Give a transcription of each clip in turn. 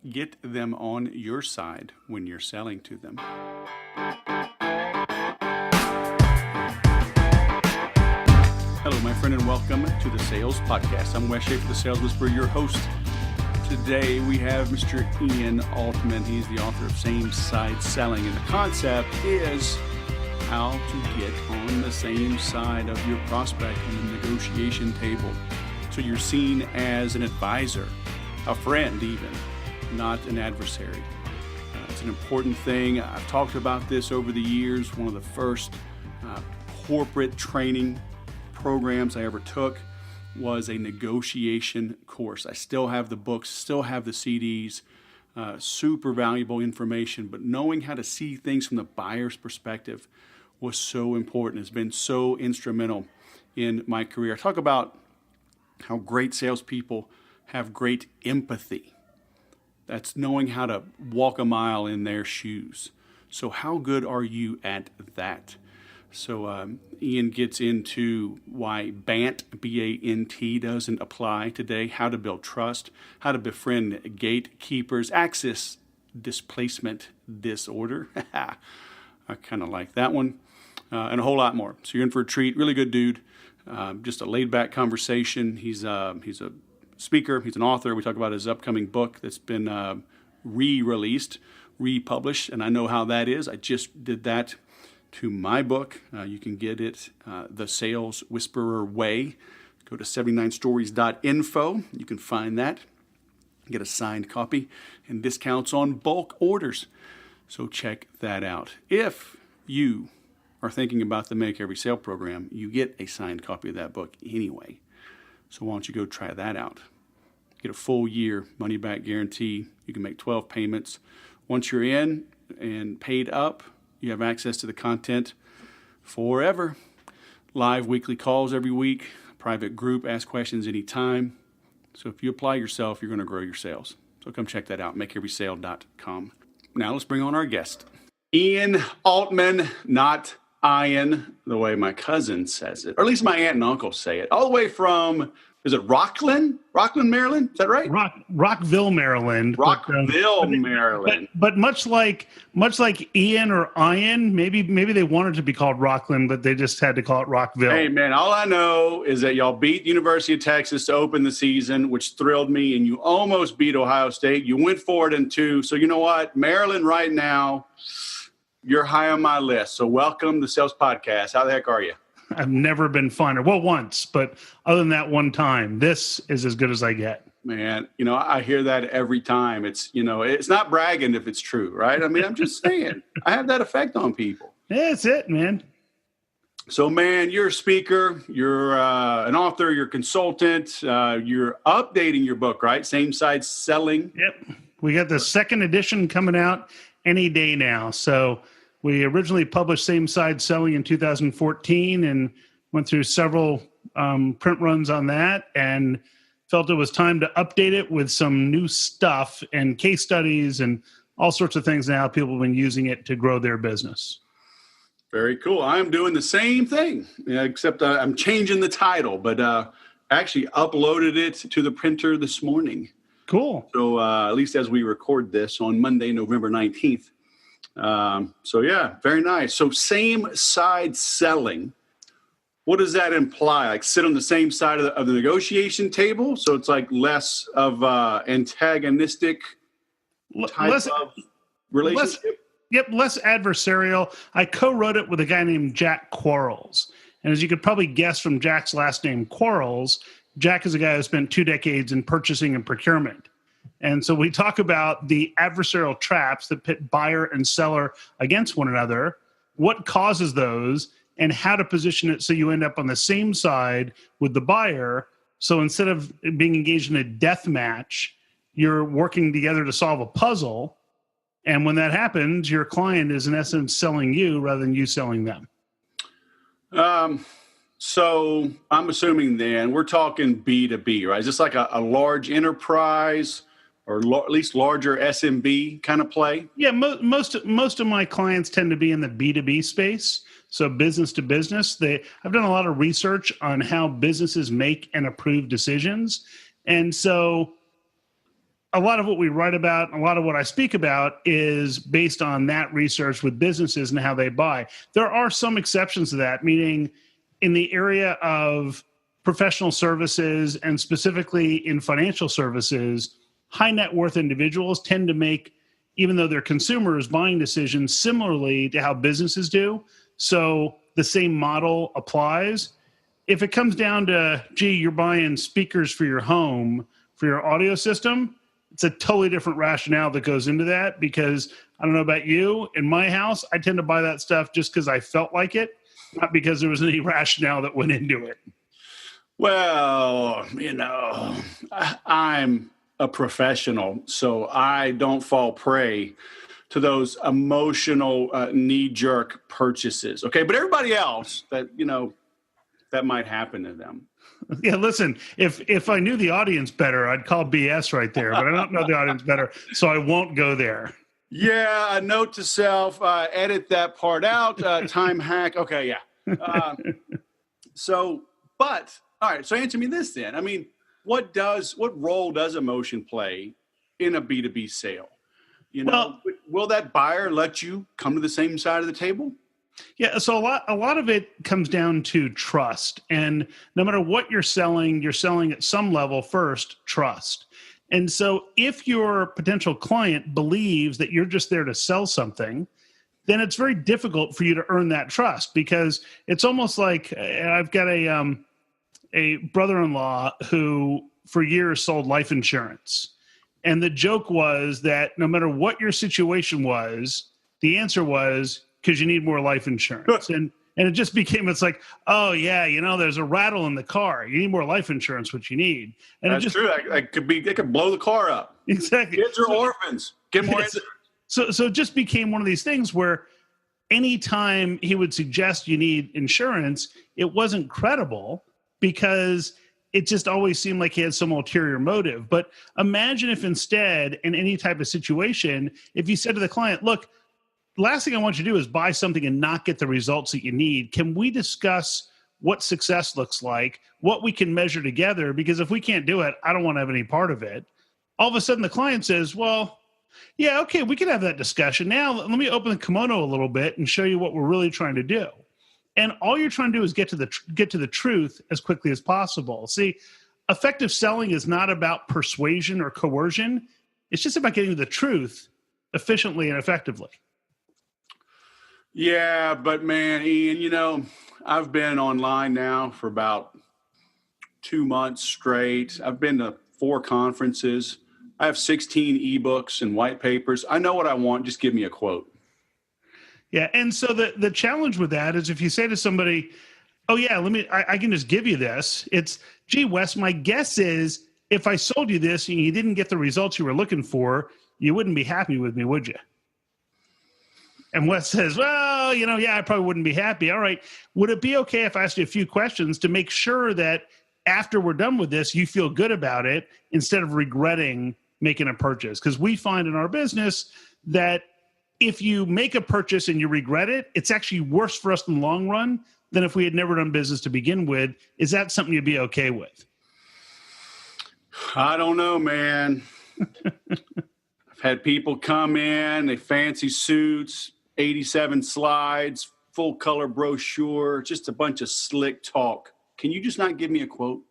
get them on your side when you're selling to them. Hello, my friend, and welcome to the Sales Podcast. I'm Wes Schaeffer, the Sales Whisperer, your host. Today we have Mr. Ian Altman. He's the author of Same Side Selling, and the concept is how to get on the same side of your prospect on the negotiation table. So you're seen as an advisor, a friend even, not an adversary. It's an important thing. I've talked about this over the years. One of the first corporate training programs I ever took was a negotiation course. I still have the books, still have the CDs, super valuable information, but knowing how to see things from the buyer's perspective was so important. It's been so instrumental in my career. I talk about how great salespeople have great empathy. That's knowing how to walk a mile in their shoes. So how good are you at that? So Ian gets into why BANT, B-A-N-T, doesn't apply today, how to build trust, how to befriend gatekeepers, access displacement disorder. I kind of like that one, and a whole lot more. So you're in for a treat. Really good dude. Just a laid-back conversation. He's a speaker. He's an author. We talk about his upcoming book that's been re-released, republished, and I know how that is. I just did that to my book. You can get it The Sales Whisperer Way. Go to 79stories.info. You can find that. Get a signed copy and discounts on bulk orders. So check that out. If you are thinking about the Make Every Sale program, you get a signed copy of that book anyway. So why don't you go try that out? Get a full year money back guarantee. You can make 12 payments. Once you're in and paid up, you have access to the content forever. Live weekly calls every week. Private group, ask questions anytime. So if you apply yourself, you're going to grow your sales. So come check that out, makeeverysale.com. Now let's bring on our guest. Ian Altman, not Ian, the way my cousin says it, or at least my aunt and uncle say it, all the way from, is it Rockland, Maryland? Is that right? Rockville, Maryland. Maryland. But much like Ian or Ian, maybe they wanted to be called Rockland, but they just had to call it Rockville. Hey, man, all I know is that y'all beat the University of Texas to open the season, which thrilled me, and you almost beat Ohio State. You went for it in 2. So you know what? Maryland right now, you're high on my list. So welcome to Sales Podcast. How the heck are you? I've never been funner. Well, once, but other than that one time, this is as good as I get. Man, I hear that every time. It's, it's not bragging if it's true, right? I mean, I'm just saying, I have that effect on people. Yeah, that's it, man. So, man, you're a speaker, you're an author, you're a consultant, you're updating your book, right? Same Side Selling. Yep. We got the second edition coming out any day now. So we originally published Same Side Selling in 2014 and went through several print runs on that and felt it was time to update it with some new stuff and case studies and all sorts of things now. People have been using it to grow their business. Very cool. I'm doing the same thing, except I'm changing the title, but actually uploaded it to the printer this morning. Cool. So at least as we record this on Monday, November 19th. So yeah, very nice. So Same Side Selling, what does that imply? Like sit on the same side of the negotiation table? So it's like less of antagonistic type of relationship? Less adversarial. I co-wrote it with a guy named Jack Quarles. And as you could probably guess from Jack's last name, Quarles, Jack is a guy who spent 2 decades in purchasing and procurement. And so we talk about the adversarial traps that pit buyer and seller against one another, what causes those, and how to position it so you end up on the same side with the buyer. So instead of being engaged in a death match, you're working together to solve a puzzle. And when that happens, your client is in essence selling you rather than you selling them. So I'm assuming then we're talking B2B, right? Is this like a large enterprise or at least larger SMB kind of play? Yeah, most of my clients tend to be in the B2B space, so business to business. I've done a lot of research on how businesses make and approve decisions. And so a lot of what we write about, a lot of what I speak about is based on that research with businesses and how they buy. There are some exceptions to that, meaning in the area of professional services and specifically in financial services, high net worth individuals tend to make, even though they're consumers, buying decisions similarly to how businesses do. So the same model applies. If it comes down to, gee, you're buying speakers for your home, for your audio system, it's a totally different rationale that goes into that, because I don't know about you, in my house, I tend to buy that stuff just because I felt like it, not because there was any rationale that went into it. Well, I'm a professional, so I don't fall prey to those emotional knee-jerk purchases. Okay, but everybody else that might happen to them. Yeah, listen, if I knew the audience better, I'd call BS right there, but I don't know the audience better, so I won't go there. Yeah, a note to self, edit that part out, time hack. Okay, yeah. All right, so answer me this then. I mean, what role does emotion play in a B2B sale? Will that buyer let you come to the same side of the table? Yeah, so a lot of it comes down to trust. And no matter what you're selling at some level first, trust. And so if your potential client believes that you're just there to sell something, then it's very difficult for you to earn that trust, because it's almost like I've got a brother-in-law who for years sold life insurance. And the joke was that no matter what your situation was, the answer was, because you need more life insurance. And it just became, it's like, oh yeah, there's a rattle in the car. You need more life insurance, what you need. And that's true. It could blow the car up. Exactly. Kids are orphans. Get more insurance. So it just became one of these things where anytime he would suggest you need insurance, it wasn't credible, because it just always seemed like he had some ulterior motive. But imagine if instead, in any type of situation, if you said to the client, look, last thing I want you to do is buy something and not get the results that you need. Can we discuss what success looks like, what we can measure together? Because if we can't do it, I don't want to have any part of it. All of a sudden the client says, well, yeah, okay, we can have that discussion. Now let me open the kimono a little bit and show you what we're really trying to do. And all you're trying to do is get to the truth as quickly as possible. See, effective selling is not about persuasion or coercion. It's just about getting to the truth efficiently and effectively. Yeah, but man, Ian, I've been online now for about 2 months straight. I've been to 4 conferences. I have 16 ebooks and white papers. I know what I want. Just give me a quote. Yeah, and so the challenge with that is if you say to somebody, oh yeah, I can just give you this. It's, gee, Wes, my guess is if I sold you this and you didn't get the results you were looking for, you wouldn't be happy with me, would you? And Wes says, well, yeah, I probably wouldn't be happy. All right. Would it be okay if I asked you a few questions to make sure that after we're done with this, you feel good about it instead of regretting making a purchase? Because we find in our business that if you make a purchase and you regret it, it's actually worse for us in the long run than if we had never done business to begin with. Is that something you'd be okay with? I don't know, man. I've had people come in, they fancy suits, 87 slides, full color brochure, just a bunch of slick talk. Can you just not give me a quote?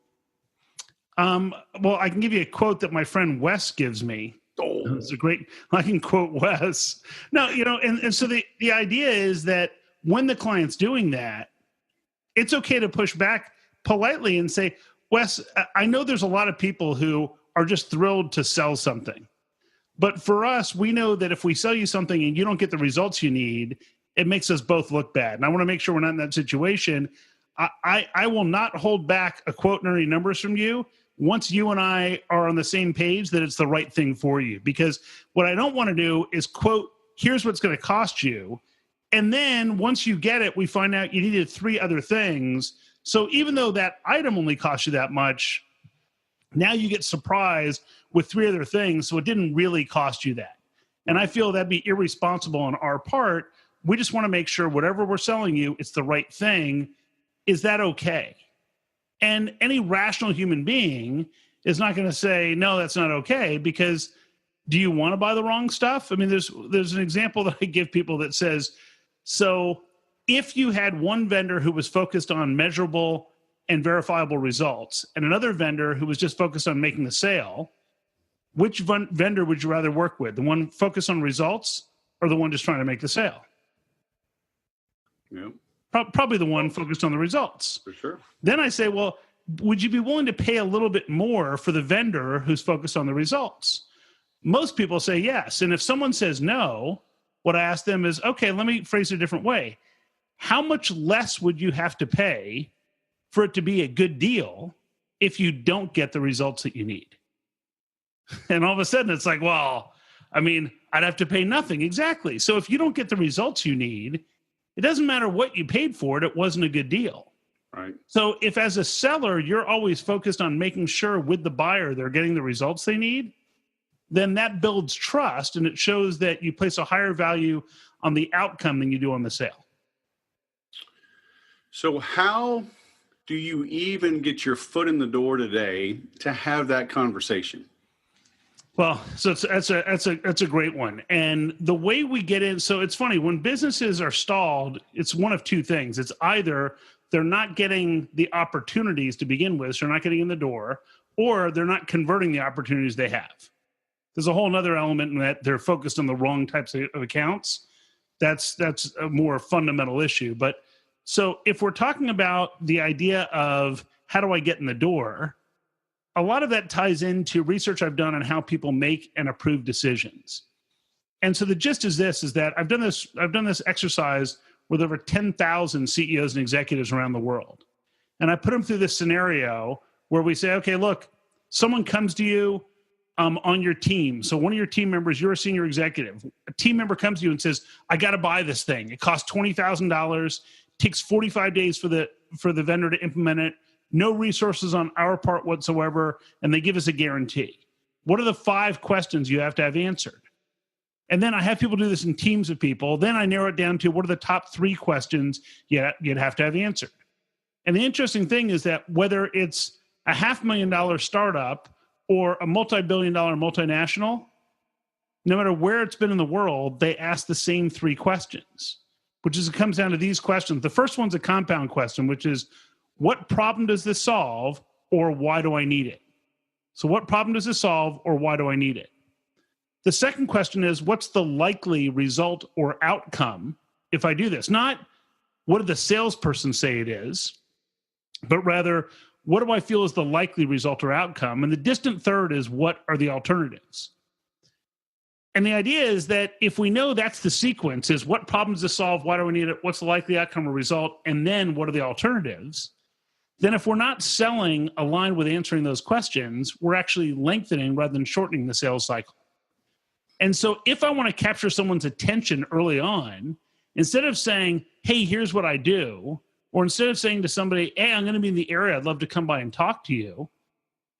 Well, I can give you a quote that my friend Wes gives me. Oh. It's a great, I can quote Wes. No, and so the idea is that when the client's doing that, it's okay to push back politely and say, Wes, I know there's a lot of people who are just thrilled to sell something. But for us, we know that if we sell you something and you don't get the results you need, it makes us both look bad. And I want to make sure we're not in that situation. I will not hold back a quote nor any numbers from you once you and I are on the same page that it's the right thing for you. Because what I don't want to do is quote, here's what's going to cost you. And then once you get it, we find out you needed 3 other things. So even though that item only cost you that much, now you get surprised with 3 other things. So it didn't really cost you that. And I feel that'd be irresponsible on our part. We just want to make sure whatever we're selling you, it's the right thing. Is that okay? And any rational human being, is not going to say, no, that's not okay, because do you want to buy the wrong stuff? I mean, there's an example that I give people that says, so if you had one vendor who was focused on measurable and verifiable results and another vendor who was just focused on making the sale, which vendor would you rather work with? The one focused on results or the one just trying to make the sale? Yeah. Probably the one focused on the results. For sure. Then I say, well, would you be willing to pay a little bit more for the vendor who's focused on the results? Most people say yes. And if someone says no, what I ask them is, okay, let me phrase it a different way. How much less would you have to pay for it to be a good deal if you don't get the results that you need? And all of a sudden it's like, well, I mean, I'd have to pay nothing. Exactly. So if you don't get the results you need, it doesn't matter what you paid for it. It wasn't a good deal. Right. So if as a seller, you're always focused on making sure with the buyer they're getting the results they need, then that builds trust and it shows that you place a higher value on the outcome than you do on the sale. So how do you even get your foot in the door today to have that conversation? Well, so that's a great one. And the way we get in, so it's funny, when businesses are stalled, it's one of two things. It's either they're not getting the opportunities to begin with, so they're not getting in the door, or they're not converting the opportunities they have. There's a whole other element in that they're focused on the wrong types of accounts. That's a more fundamental issue. But so if we're talking about the idea of how do I get in the door, a lot of that ties into research I've done on how people make and approve decisions. And so the gist is this, is that I've done this exercise with over 10,000 CEOs and executives around the world. And I put them through this scenario where we say, okay, look, someone comes to you on your team. So one of your team members, you're a senior executive. A team member comes to you and says, I got to buy this thing. It costs $20,000, takes 45 days for the vendor to implement it. No resources on our part whatsoever, and they give us a guarantee. What are the 5 questions you have to have answered? And then I have people do this in teams of people. Then I narrow it down to what are the top 3 questions you'd have to have answered. And the interesting thing is that whether it's a $500,000 startup or a multi-billion-dollar multinational, no matter where it's been in the world, they ask the same 3 questions, which is it comes down to these questions. The first one's a compound question, which is, what problem does this solve, or why do I need it? So what problem does this solve, or why do I need it? The second question is, what's the likely result or outcome if I do this? Not what did the salesperson say it is, but rather, what do I feel is the likely result or outcome? And the distant third is, what are the alternatives? And the idea is that if we know that's the sequence, is what problems to solve, why do we need it, what's the likely outcome or result, and then what are the alternatives, then if we're not selling aligned with answering those questions, we're actually lengthening rather than shortening the sales cycle. And so if I want to capture someone's attention early on, instead of saying, hey, here's what I do, or instead of saying to somebody, hey, I'm going to be in the area, I'd love to come by and talk to you,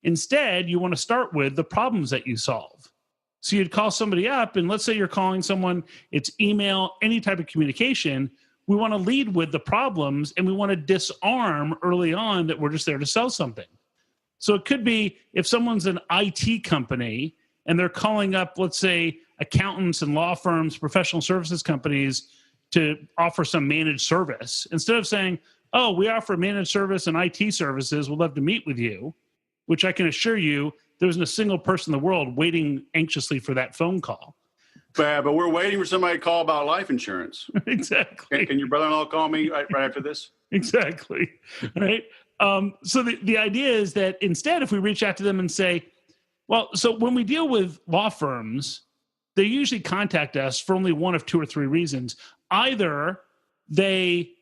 instead, you want to start with the problems that you solve. So you'd call somebody up, and let's say you're calling someone, it's email, any type of communication. We want to lead with the problems, and we want to disarm early on that we're just there to sell something. So it could be if someone's an IT company and they're calling up, let's say, accountants and law firms, professional services companies to offer some managed service. Instead of saying, oh, we offer managed service and IT services, we'd love to meet with you, which I can assure you there isn't a single person in the world waiting anxiously for that phone call. But we're waiting for somebody to call about life insurance. Exactly. Can your brother-in-law call me right after this? Exactly. Right. So the idea is that instead, if we reach out to them and say, well, so when we deal with law firms, they usually contact us for only one of 2 or 3 reasons. Either they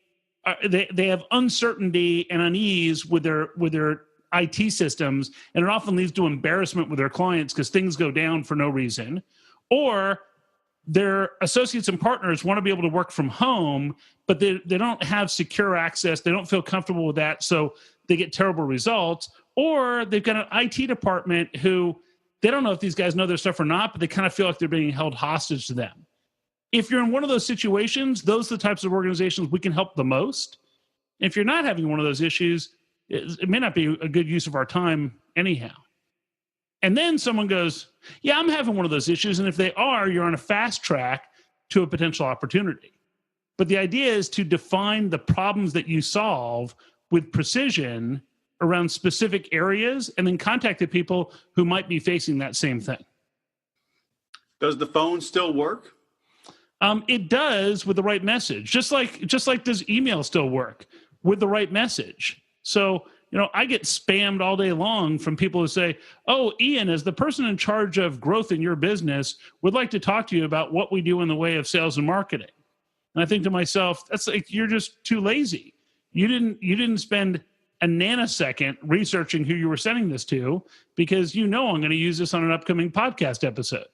have uncertainty and unease with their IT systems, and it often leads to embarrassment with their clients because things go down for no reason, or their associates and partners want to be able to work from home, but they don't have secure access. They don't feel comfortable with that, so they get terrible results. Or they've got an IT department who they don't know if these guys know their stuff or not, but they kind of feel like they're being held hostage to them. If you're in one of those situations, those are the types of organizations we can help the most. If you're not having one of those issues, it may not be a good use of our time anyhow. And then someone goes, yeah, I'm having one of those issues. And if they are, you're on a fast track to a potential opportunity. But the idea is to define the problems that you solve with precision around specific areas and then contact the people who might be facing that same thing. Does the phone still work? It does with the right message, just like does email still work with the right message. So, I get spammed all day long from people who say, oh, Ian, as the person in charge of growth in your business, would like to talk to you about what we do in the way of sales and marketing. And I think to myself, that's like, you're just too lazy. You didn't spend a nanosecond researching who you were sending this to, because I'm going to use this on an upcoming podcast episode.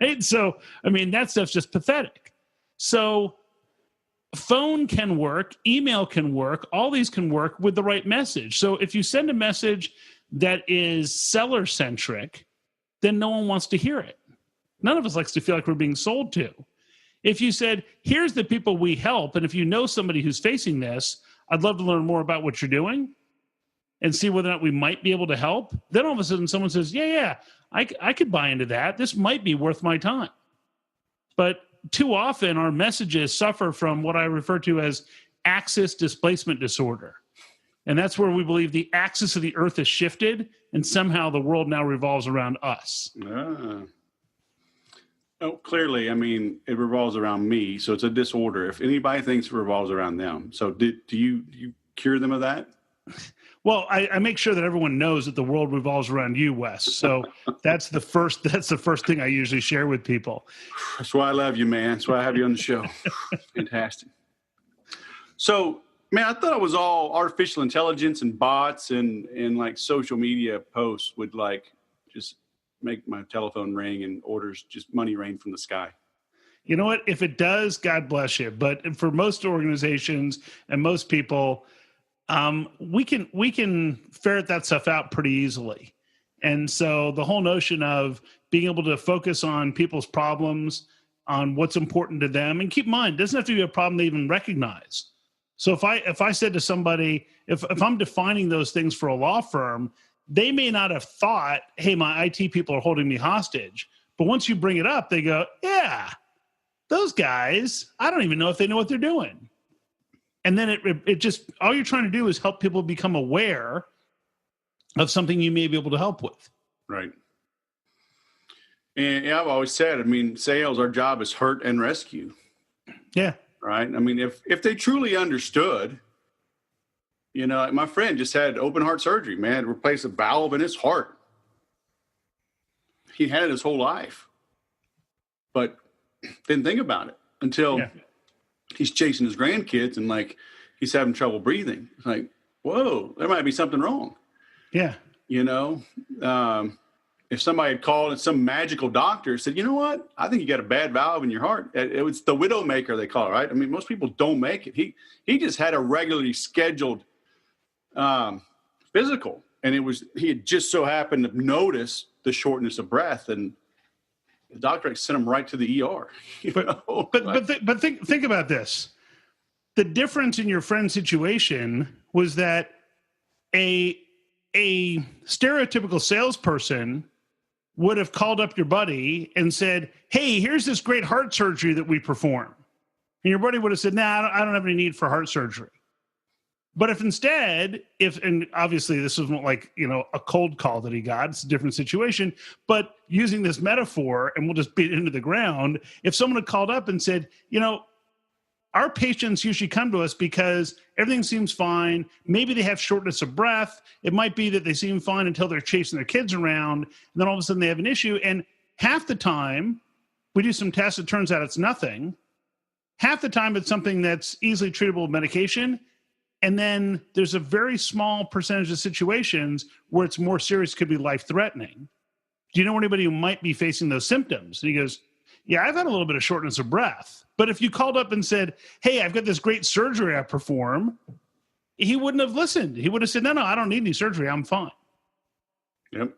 Right? So, that stuff's just pathetic. So phone can work, email can work, all these can work with the right message. So if you send a message that is seller-centric, then no one wants to hear it. None of us likes to feel like we're being sold to. If you said, here's the people we help, and if you know somebody who's facing this, I'd love to learn more about what you're doing and see whether or not we might be able to help. Then all of a sudden someone says, yeah, I could buy into that. This might be worth my time. But too often our messages suffer from what I refer to as axis displacement disorder. And that's where we believe the axis of the earth has shifted and somehow the world now revolves around us. Oh, clearly, it revolves around me. So it's a disorder. If anybody thinks it revolves around them. So do you cure them of that? Well, I make sure that everyone knows that the world revolves around you, Wes. So that's the first thing I usually share with people. That's why I love you, man. That's why I have you on the show. Fantastic. So, man, I thought it was all artificial intelligence and bots and like social media posts would like just make my telephone ring and orders just money rain from the sky. You know what? If it does, God bless you. But for most organizations and most people, we can ferret that stuff out pretty easily. And so the whole notion of being able to focus on people's problems, on what's important to them, and keep in mind, it doesn't have to be a problem they even recognize. So if I said to somebody, if I'm defining those things for a law firm, they may not have thought, hey, my IT people are holding me hostage. But once you bring it up, they go, yeah, those guys, I don't even know if they know what they're doing. And then it just, all you're trying to do is help people become aware of something you may be able to help with. Right. And I've always said, sales, our job is hurt and rescue. Yeah. Right. If they truly understood, like my friend just had open heart surgery, man, replace a valve in his heart. He had it his whole life, but didn't think about it until he's chasing his grandkids and like he's having trouble breathing. It's like, whoa, there might be something wrong. Yeah. If somebody had called and some magical doctor said, you know what, I think you got a bad valve in your heart. It was the widow maker, they call it, right? Most people don't make it. He just had a regularly scheduled physical, and he had just so happened to notice the shortness of breath, and the doctor sent him right to the ER. But think about this. The difference in your friend's situation was that a stereotypical salesperson would have called up your buddy and said, hey, here's this great heart surgery that we perform. And your buddy would have said, nah, I don't have any need for heart surgery. But if instead, and obviously this wasn't like, a cold call that he got, it's a different situation, but using this metaphor, and we'll just beat it into the ground, if someone had called up and said, our patients usually come to us because everything seems fine. Maybe they have shortness of breath. It might be that they seem fine until they're chasing their kids around, and then all of a sudden they have an issue. And half the time, we do some tests, it turns out it's nothing. Half the time, it's something that's easily treatable with medication. And then there's a very small percentage of situations where it's more serious, could be life-threatening. Do you know anybody who might be facing those symptoms? And he goes, yeah, I've had a little bit of shortness of breath. But if you called up and said, hey, I've got this great surgery I perform, he wouldn't have listened. He would have said, no, I don't need any surgery. I'm fine. Yep.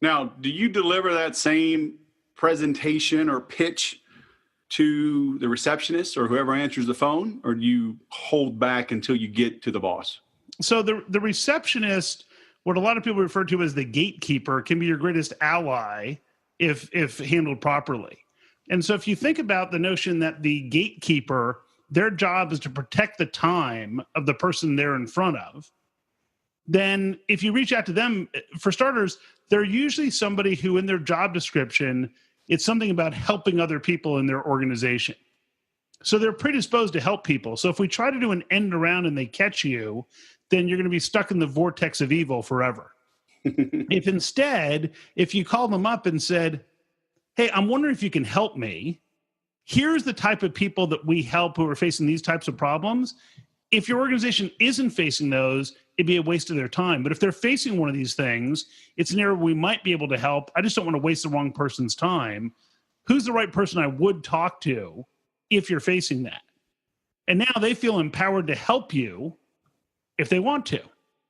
Now, do you deliver that same presentation or pitch to the receptionist or whoever answers the phone, or do you hold back until you get to the boss? So the receptionist what a lot of people refer to as the gatekeeper can be your greatest ally if handled properly. And so if you think about the notion that the gatekeeper, their job is to protect the time of the person they're in front of, then if you reach out to them, for starters, they're usually somebody who in their job description, it's something about helping other people in their organization. So they're predisposed to help people. So if we try to do an end around and they catch you, then you're going to be stuck in the vortex of evil forever. If instead, if you call them up and said, hey, I'm wondering if you can help me. Here's the type of people that we help who are facing these types of problems. If your organization isn't facing those, it'd be a waste of their time. But if they're facing one of these things, it's an area we might be able to help. I just don't want to waste the wrong person's time. Who's the right person I would talk to if you're facing that? And now they feel empowered to help you if they want to.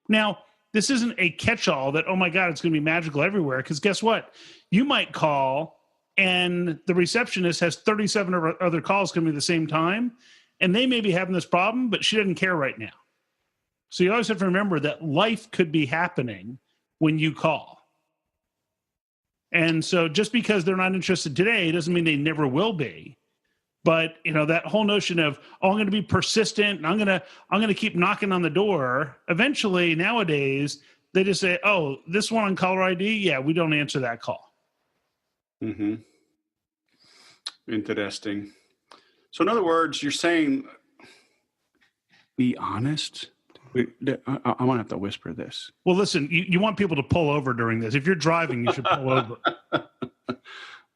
Now, this isn't a catch-all that, oh my God, it's going to be magical everywhere. Because guess what? You might call and the receptionist has 37 other calls coming at the same time, and they may be having this problem, but she doesn't care right now. So you always have to remember that life could be happening when you call. And so just because they're not interested today doesn't mean they never will be. But that whole notion of, oh, I'm going to be persistent and I'm going to keep knocking on the door. Eventually, nowadays, they just say, oh, this one on caller ID, yeah, we don't answer that call. Mm-hmm. Interesting. So in other words, you're saying, be honest. I'm going to have to whisper this. Well, listen, you want people to pull over during this. If you're driving, you should pull over.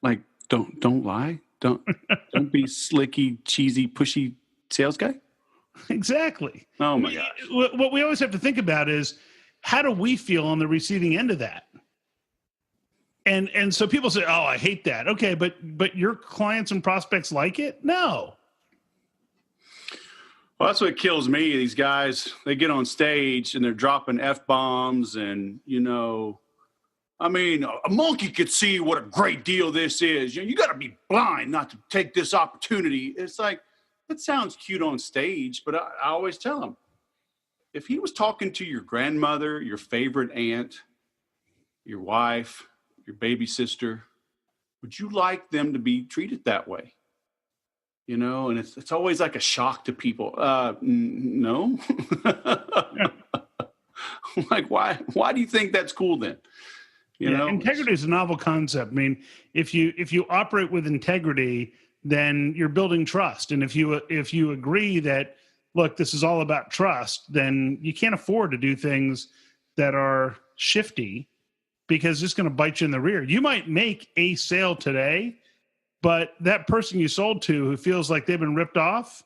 Like, don't lie. Don't be slicky, cheesy, pushy sales guy. Exactly. Oh my gosh. What we always have to think about is, how do we feel on the receiving end of that? And so people say, oh, I hate that. Okay, but your clients and prospects like it? No. Well, that's what kills me. These guys, they get on stage and they're dropping F-bombs and, I mean, a monkey could see what a great deal this is. You got to be blind not to take this opportunity. It's like, that sounds cute on stage, but I always tell them, if he was talking to your grandmother, your favorite aunt, your wife, your baby sister, would you like them to be treated that way? And it's always like a shock to people. No. Like, why do you think that's cool then? Integrity is a novel concept. I mean, if you operate with integrity, then you're building trust. And if you agree that, look, this is all about trust, then you can't afford to do things that are shifty, because it's going to bite you in the rear. You might make a sale today, but that person you sold to who feels like they've been ripped off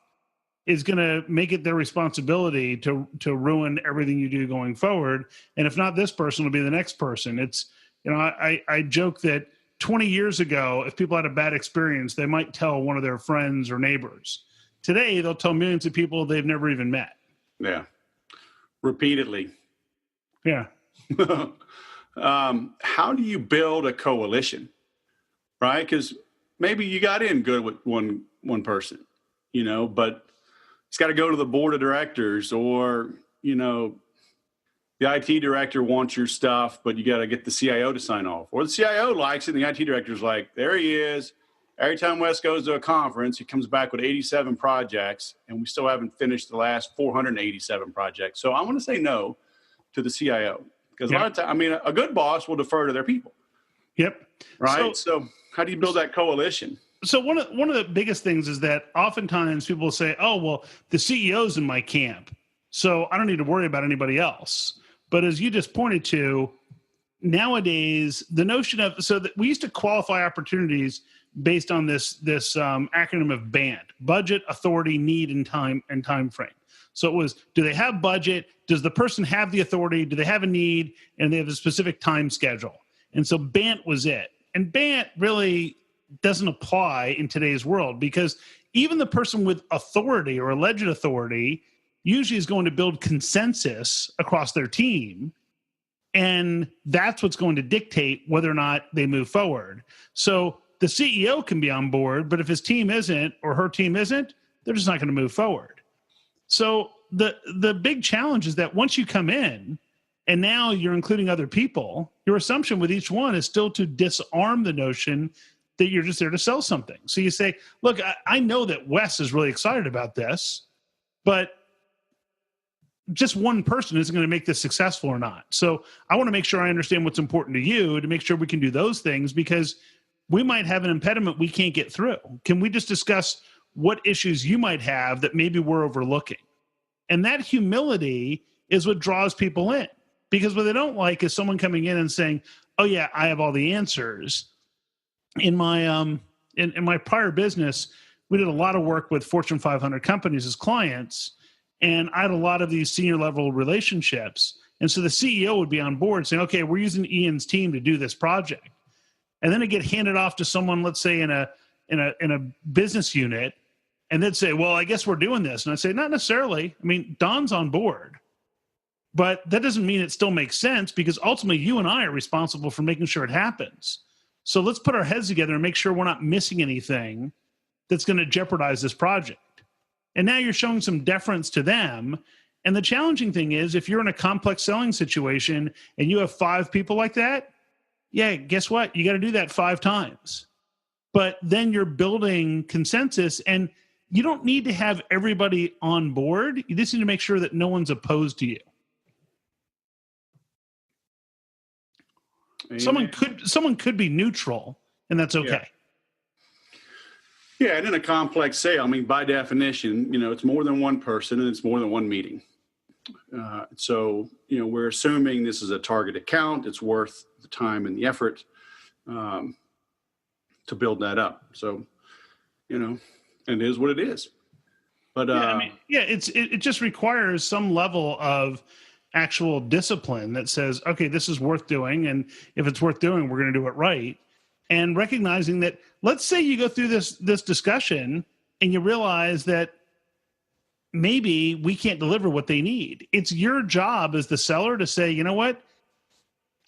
is going to make it their responsibility to ruin everything you do going forward. And if not this person, it'll be the next person. It's, I joke that 20 years ago, if people had a bad experience, they might tell one of their friends or neighbors. Today, they'll tell millions of people they've never even met. Yeah. Repeatedly. Yeah. How do you build a coalition, right? Because maybe you got in good with one person, but it's got to go to the board of directors, or, the IT director wants your stuff, but you got to get the CIO to sign off, or the CIO likes it. And the IT director's like, there he is. Every time Wes goes to a conference, he comes back with 87 projects, and we still haven't finished the last 487 projects. So I want to say no to the CIO. Because a lot of times, a good boss will defer to their people. Yep. Right. So how do you build that coalition? So one of the biggest things is that oftentimes people will say, oh, well, the CEO's in my camp, so I don't need to worry about anybody else. But as you just pointed to, nowadays, the notion of, so that we used to qualify opportunities based on this acronym of BANT: budget, authority, need, and time frame. So it was, do they have budget? Does the person have the authority? Do they have a need? And they have a specific time schedule. And so BANT was it. And BANT really doesn't apply in today's world, because even the person with authority or alleged authority usually is going to build consensus across their team. And that's what's going to dictate whether or not they move forward. So the CEO can be on board, but if his team isn't, or her team isn't, they're just not going to move forward. So the big challenge is that once you come in, and now you're including other people, your assumption with each one is still to disarm the notion that you're just there to sell something. So you say, look, I know that Wes is really excited about this, but just one person isn't going to make this successful or not. So I want to make sure I understand what's important to you to make sure we can do those things, because we might have an impediment we can't get through. Can we just discuss what issues you might have that maybe we're overlooking? And that humility is what draws people in, because what they don't like is someone coming in and saying, oh yeah, I have all the answers. In my in my prior business, we did a lot of work with Fortune 500 companies as clients, and I had a lot of these senior level relationships. And so the CEO would be on board saying, okay, we're using Ian's team to do this project. And then it get handed off to someone, let's say in a business unit, and they'd say, well, I guess we're doing this. And I'd say, not necessarily. I mean, Don's on board, but that doesn't mean it still makes sense, because ultimately you and I are responsible for making sure it happens. So let's put our heads together and make sure we're not missing anything that's going to jeopardize this project. And now you're showing some deference to them. And the challenging thing is, if you're in a complex selling situation and you have 5 people like that, yeah, guess what? You got to do that 5 times. But then you're building consensus, and you don't need to have everybody on board. You just need to make sure that no one's opposed to you. Amen. Someone could be neutral, and that's okay. Yeah, and in a complex sale, I mean, by definition, it's more than one person and it's more than one meeting. So, we're assuming this is a target account. It's worth the time and the effort to build that up. So, and it is what it is. But it just requires some level of actual discipline that says, okay, this is worth doing, and if it's worth doing, we're going to do it right. And recognizing that, let's say you go through this discussion and you realize that maybe we can't deliver what they need. It's your job as the seller to say, you know what,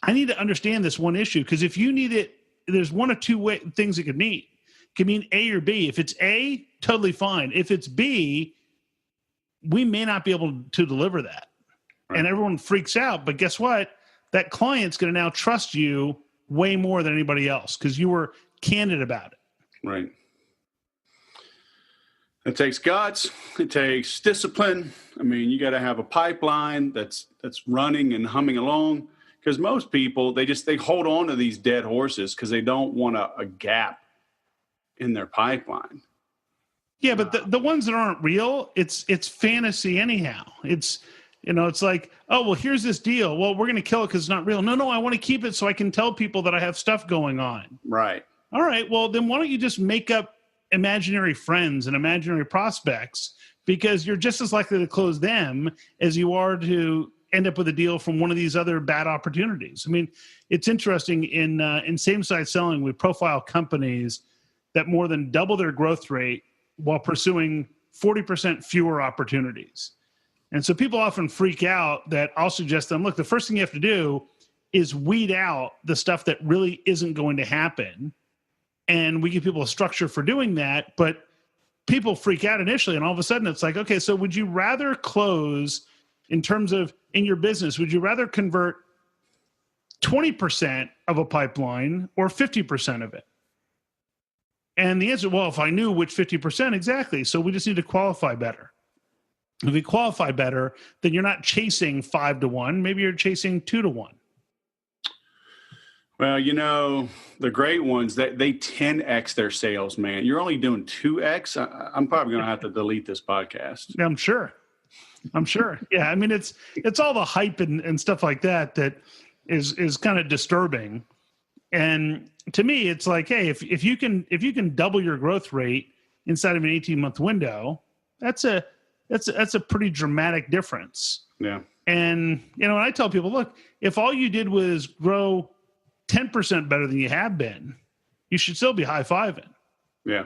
I need to understand this one issue, because if you need it, there's one of two things it could mean. It could mean A or B. If it's A, totally fine. If it's B, we may not be able to deliver that. Right. And everyone freaks out. But guess what? That client's going to now trust you way more than anybody else, because you were candid about it. Right. It takes guts. It takes discipline. I mean, you got to have a pipeline that's running and humming along, because most people, they hold on to these dead horses because they don't want a gap in their pipeline. Yeah, but the ones that aren't real, it's fantasy anyhow. It's like, oh, well, here's this deal. Well, we're going to kill it because it's not real. No, I want to keep it so I can tell people that I have stuff going on. Right. All right. Well, then why don't you just make up imaginary friends and imaginary prospects, because you're just as likely to close them as you are to end up with a deal from one of these other bad opportunities. I mean, it's interesting in same-site selling, we profile companies that more than double their growth rate while pursuing 40% fewer opportunities. And so people often freak out that I'll suggest them, look, the first thing you have to do is weed out the stuff that really isn't going to happen. And we give people a structure for doing that, but people freak out initially. And all of a sudden it's like, okay, so would you rather close in terms of in your business, would you rather convert 20% of a pipeline or 50% of it? And the answer, well, if I knew which 50%, exactly. So we just need to qualify better. If we qualify better, then you're not chasing 5-1. Maybe you're chasing 2-1. Well, the great ones, they 10x their sales, man. You're only doing 2x. I'm probably going to have to delete this podcast. Yeah, I'm sure. Yeah, I mean, it's all the hype and stuff like that is kind of disturbing. And to me, it's like, hey, if you can double your growth rate inside of an 18-month window, that's a pretty dramatic difference. Yeah. And I tell people, look, if all you did was grow 10% better than you have been, you should still be high-fiving. Yeah.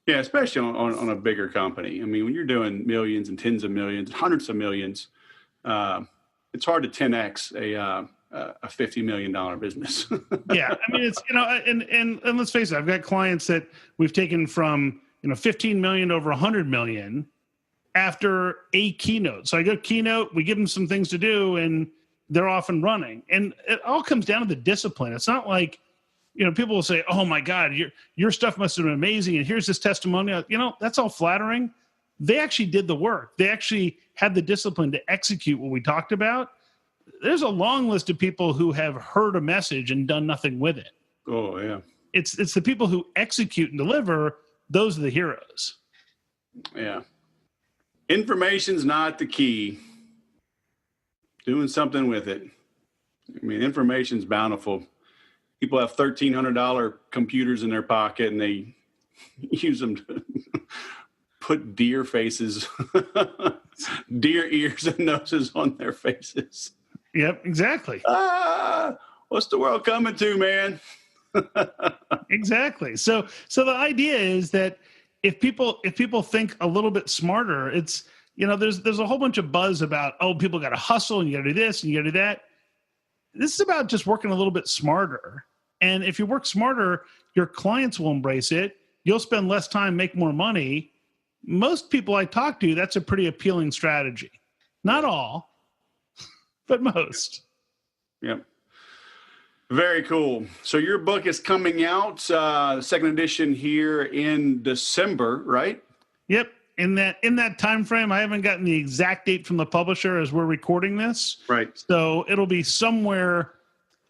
Yeah, especially on a bigger company. I mean, when you're doing millions and tens of millions, hundreds of millions, it's hard to 10x a $50 million business. Yeah, I mean, it's and let's face it, I've got clients that we've taken from 15 million to over 100 million, after a keynote. So I go keynote, we give them some things to do, and they're off and running. And it all comes down to the discipline. It's not like, people will say, "Oh my God, your stuff must have been amazing," and here's this testimonial. That's all flattering. They actually did the work. They actually had the discipline to execute what we talked about. There's a long list of people who have heard a message and done nothing with it. Oh, yeah. It's the people who execute and deliver. Those are the heroes. Yeah. Information's not the key. Doing something with it. I mean, information's bountiful. People have $1,300 computers in their pocket, and they use them to put deer faces, deer ears and noses on their faces. Yep, exactly. What's the world coming to, man? Exactly. So the idea is that if people think a little bit smarter, it's, there's a whole bunch of buzz about, people got to hustle and you got to do this and you got to do that. This is about just working a little bit smarter. And if you work smarter, your clients will embrace it. You'll spend less time, make more money. Most people I talk to, that's a pretty appealing strategy. Not all, but most. Yep. Very cool. So your book is coming out, the second edition here in December, right? Yep. In that time frame, I haven't gotten the exact date from the publisher as we're recording this. Right. So it'll be somewhere,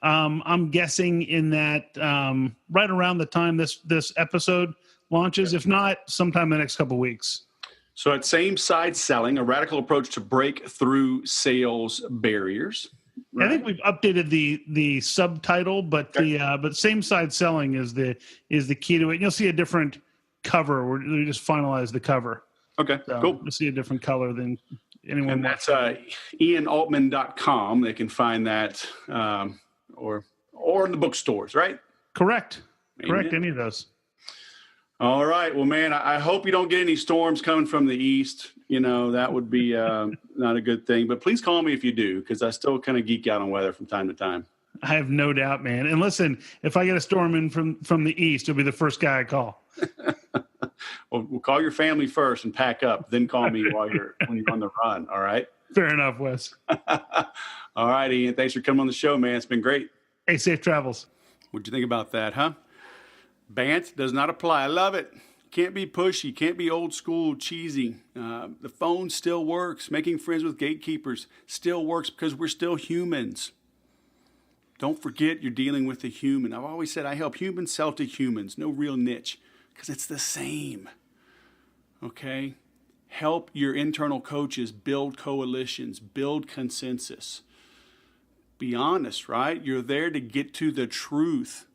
I'm guessing in that right around the time this episode launches, if not sometime in the next couple of weeks. So at Same Side Selling, a radical approach to break through sales barriers. Right? I think we've updated the subtitle, but but Same Side Selling is the key to it. And you'll see a different cover. We just finalized the cover. Okay, so cool. You'll see a different color than anyone. And that's ianaltman.com. They can find that or in the bookstores, right? Correct. Amen. Correct. Any of those. All right. Well, man, I hope you don't get any storms coming from the east. That would be not a good thing. But please call me if you do, because I still kind of geek out on weather from time to time. I have no doubt, man. And listen, if I get a storm in from the east, you'll be the first guy I call. Well, we'll call your family first and pack up. Then call me when you're on the run. All right. Fair enough, Wes. All right, Ian. Thanks for coming on the show, man. It's been great. Hey, safe travels. What'd you think about that, huh? BANT does not apply. I love it. Can't be pushy. Can't be old school, cheesy. The phone still works. Making friends with gatekeepers still works because we're still humans. Don't forget you're dealing with a human. I've always said I help humans sell to humans. No real niche because it's the same. Okay? Help your internal coaches build coalitions, build consensus. Be honest, right? You're there to get to the truth.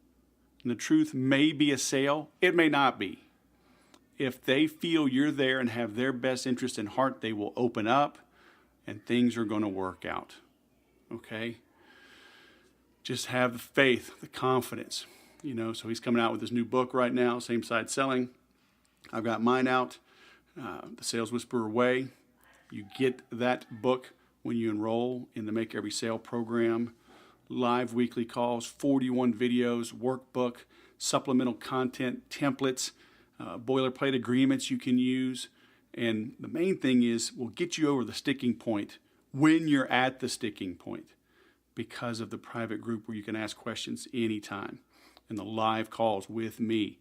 And the truth may be a sale. It may not be. If they feel you're there and have their best interest in heart, they will open up and things are going to work out. Okay? Just have the faith, the confidence. So he's coming out with his new book right now, Same Side Selling. I've got mine out, The Sales Whisperer Way. You get that book when you enroll in the Make Every Sale program. Live weekly calls, 41 videos, workbook, supplemental content, templates, boilerplate agreements you can use. And the main thing is we'll get you over the sticking point when you're at the sticking point because of the private group where you can ask questions anytime and the live calls with me,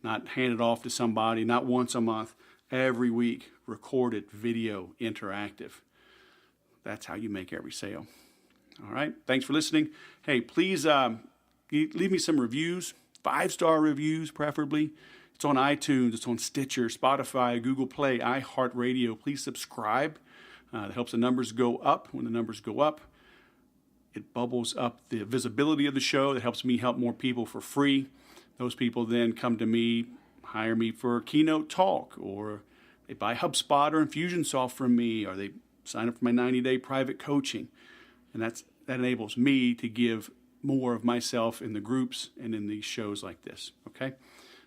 not hand it off to somebody, not once a month, every week, recorded, video, interactive. That's how you make every sale. All right. Thanks for listening. Hey, please leave me some reviews, 5-star reviews, preferably. It's on iTunes. It's on Stitcher, Spotify, Google Play, iHeartRadio. Please subscribe. That helps the numbers go up. When the numbers go up, it bubbles up the visibility of the show. That helps me help more people for free. Those people then come to me, hire me for a keynote talk, or they buy HubSpot or Infusionsoft from me, or they sign up for my 90-day private coaching. And that enables me to give more of myself in the groups and in these shows like this, okay?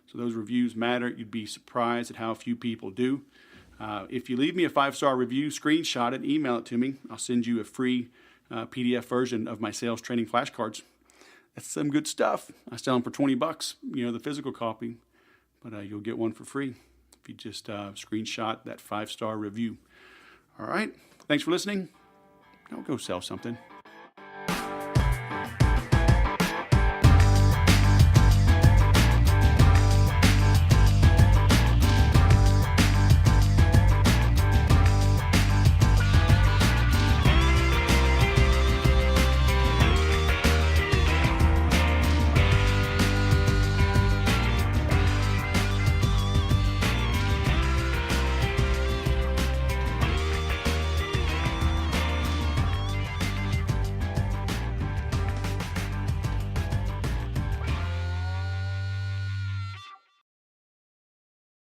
So those reviews matter. You'd be surprised at how few people do. If you leave me a 5-star review, screenshot it, email it to me. I'll send you a free PDF version of my sales training flashcards. That's some good stuff. I sell them for $20, the physical copy, but you'll get one for free. if you just screenshot that 5-star review. All right. Thanks for listening. Now go sell something.